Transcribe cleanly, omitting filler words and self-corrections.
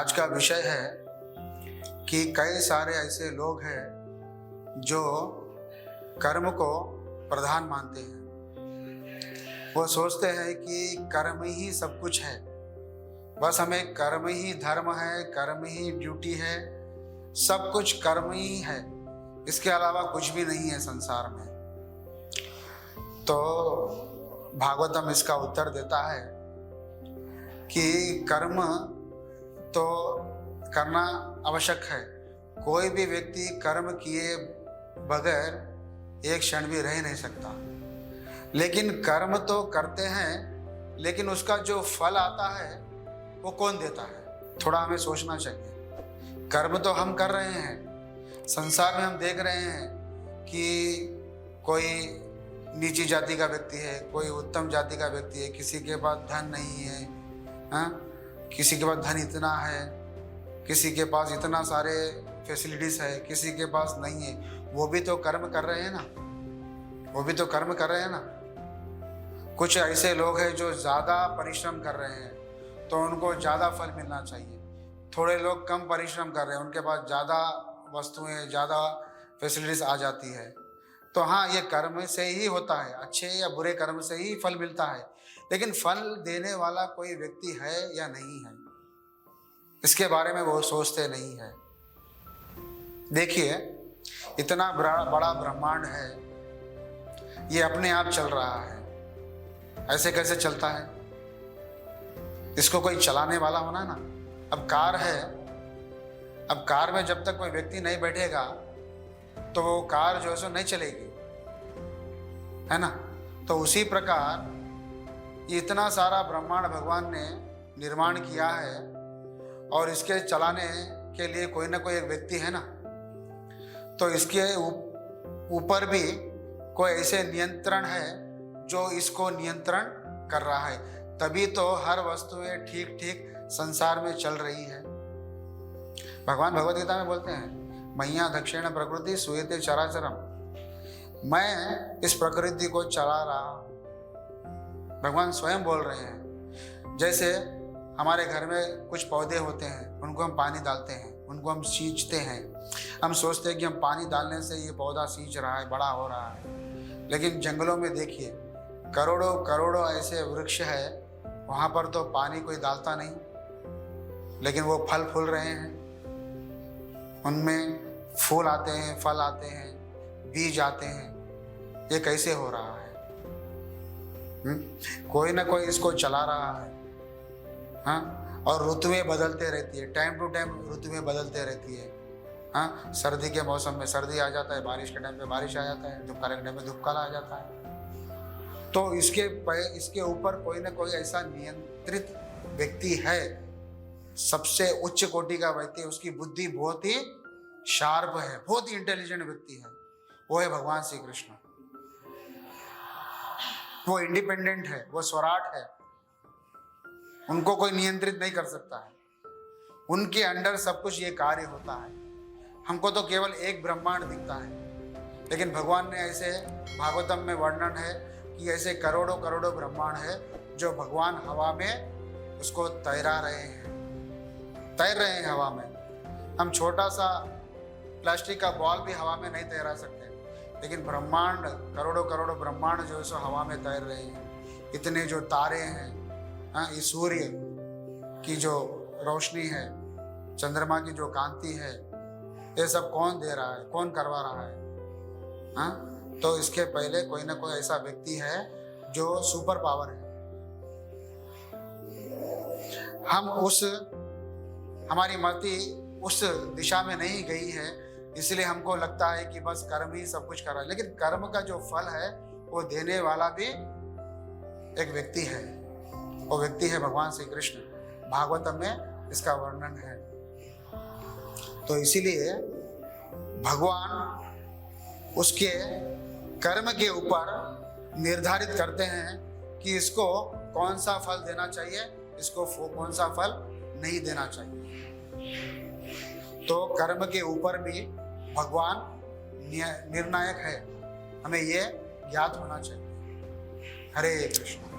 आज का विषय है कि कई सारे ऐसे लोग हैं जो कर्म को प्रधान मानते हैं। वो सोचते हैं कि कर्म ही सब कुछ है, बस हमें कर्म ही धर्म है, कर्म ही ड्यूटी है, सब कुछ कर्म ही है, इसके अलावा कुछ भी नहीं है संसार में। तो भागवतम इसका उत्तर देता है कि कर्म तो करना आवश्यक है। कोई भी व्यक्ति कर्म किए बगैर एक क्षण भी रह नहीं सकता, लेकिन कर्म तो करते हैं, लेकिन उसका जो फल आता है वो कौन देता है, थोड़ा हमें सोचना चाहिए। कर्म तो हम कर रहे हैं, संसार में हम देख रहे हैं कि कोई नीची जाति का व्यक्ति है, कोई उत्तम जाति का व्यक्ति है, किसी के पास धन नहीं है, हाँ? किसी के पास धन इतना है, किसी के पास इतना सारे फैसिलिटीज है, किसी के पास नहीं है। वो भी तो कर्म कर रहे हैं ना, वो भी तो कर्म कर रहे हैं ना। कुछ ऐसे लोग हैं जो ज़्यादा परिश्रम कर रहे हैं तो उनको ज़्यादा फल मिलना चाहिए। थोड़े लोग कम परिश्रम कर रहे हैं, उनके पास ज़्यादा वस्तुएं, ज़्यादा फैसिलिटीज आ जाती है। तो हाँ, ये कर्म से ही होता है, अच्छे या बुरे कर्म से ही फल मिलता है, लेकिन फल देने वाला कोई व्यक्ति है या नहीं है, इसके बारे में वो सोचते नहीं है। देखिए, इतना बड़ा ब्रह्मांड है, ये अपने आप चल रहा है। ऐसे कैसे चलता है? इसको कोई चलाने वाला होना ना। अब कार है, अब कार में जब तक कोई व्यक्ति नहीं बैठेगा तो वो कार जो है सो नहीं चलेगी, है ना। तो उसी प्रकार ये इतना सारा ब्रह्मांड भगवान ने निर्माण किया है और इसके चलाने के लिए कोई ना कोई एक व्यक्ति है ना। तो इसके ऊपर भी कोई ऐसे नियंत्रण है जो इसको नियंत्रण कर रहा है, तभी तो हर वस्तुएं ठीक ठीक संसार में चल रही है। भगवान भगवद गीता में बोलते हैं, मय्या दक्षिण प्रकृति सूयते चराचरम, मैं इस प्रकृति को चला रहा हूं। भगवान स्वयं बोल रहे हैं। जैसे हमारे घर में कुछ पौधे होते हैं, उनको हम पानी डालते हैं, उनको हम सींचते हैं, हम सोचते हैं कि हम पानी डालने से ये पौधा सींच रहा है, बड़ा हो रहा है। लेकिन जंगलों में देखिए, करोड़ों करोड़ों ऐसे वृक्ष है, वहाँ पर तो पानी कोई डालता नहीं, लेकिन वो फल फूल रहे हैं, उनमें फूल आते हैं, फल आते हैं, बीज आते हैं। ये कैसे हो रहा है? कोई ना कोई इसको चला रहा है, हाँ। और ऋतुएं बदलते रहती है, टाइम टू टाइम ऋतुएं बदलते रहती है, हाँ। सर्दी के मौसम में सर्दी आ जाता है, बारिश के टाइम पे बारिश आ जाता है, धूप काले के टाइम पे धूप काला आ जाता है। तो इसके ऊपर कोई ना कोई ऐसा नियंत्रित व्यक्ति है, सबसे उच्च कोटि का व्यक्ति, उसकी बुद्धि बहुत ही शार्प है, बहुत ही इंटेलिजेंट व्यक्ति है, वो है भगवान श्री कृष्ण। वो इंडिपेंडेंट है, वो स्वराट है, उनको कोई नियंत्रित नहीं कर सकता है, उनके अंडर सब कुछ ये कार्य होता है। हमको तो केवल एक ब्रह्मांड दिखता है, लेकिन भगवान ने ऐसे भागवतम में वर्णन है कि ऐसे करोड़ों करोड़ों ब्रह्मांड है जो भगवान हवा में उसको तैरा रहे हैं, तैर रहे हैं हवा में। हम छोटा सा प्लास्टिक का बॉल भी हवा में नहीं तैरा सकते, लेकिन ब्रह्मांड, करोड़ों करोड़ों ब्रह्मांड जो है सो हवा में तैर रहे हैं। इतने जो तारे हैं, हाँ, ये सूर्य की जो रोशनी है, चंद्रमा की जो कांति है, ये सब कौन दे रहा है, कौन करवा रहा है, हाँ। तो इसके पहले कोई ना कोई ऐसा व्यक्ति है जो सुपर पावर है। हमारी मति उस दिशा में नहीं गई है, इसलिए हमको लगता है कि बस कर्म ही सब कुछ कर रहा है, लेकिन कर्म का जो फल है वो देने वाला भी एक व्यक्ति है, वो व्यक्ति है भगवान श्री कृष्ण। भागवतम में इसका वर्णन है। तो इसीलिए भगवान उसके कर्म के ऊपर निर्धारित करते हैं कि इसको कौन सा फल देना चाहिए, इसको कौन सा फल नहीं देना चाहिए। तो कर्म के ऊपर भी भगवान निर्णायक है, हमें ये ज्ञात होना चाहिए। हरे कृष्ण।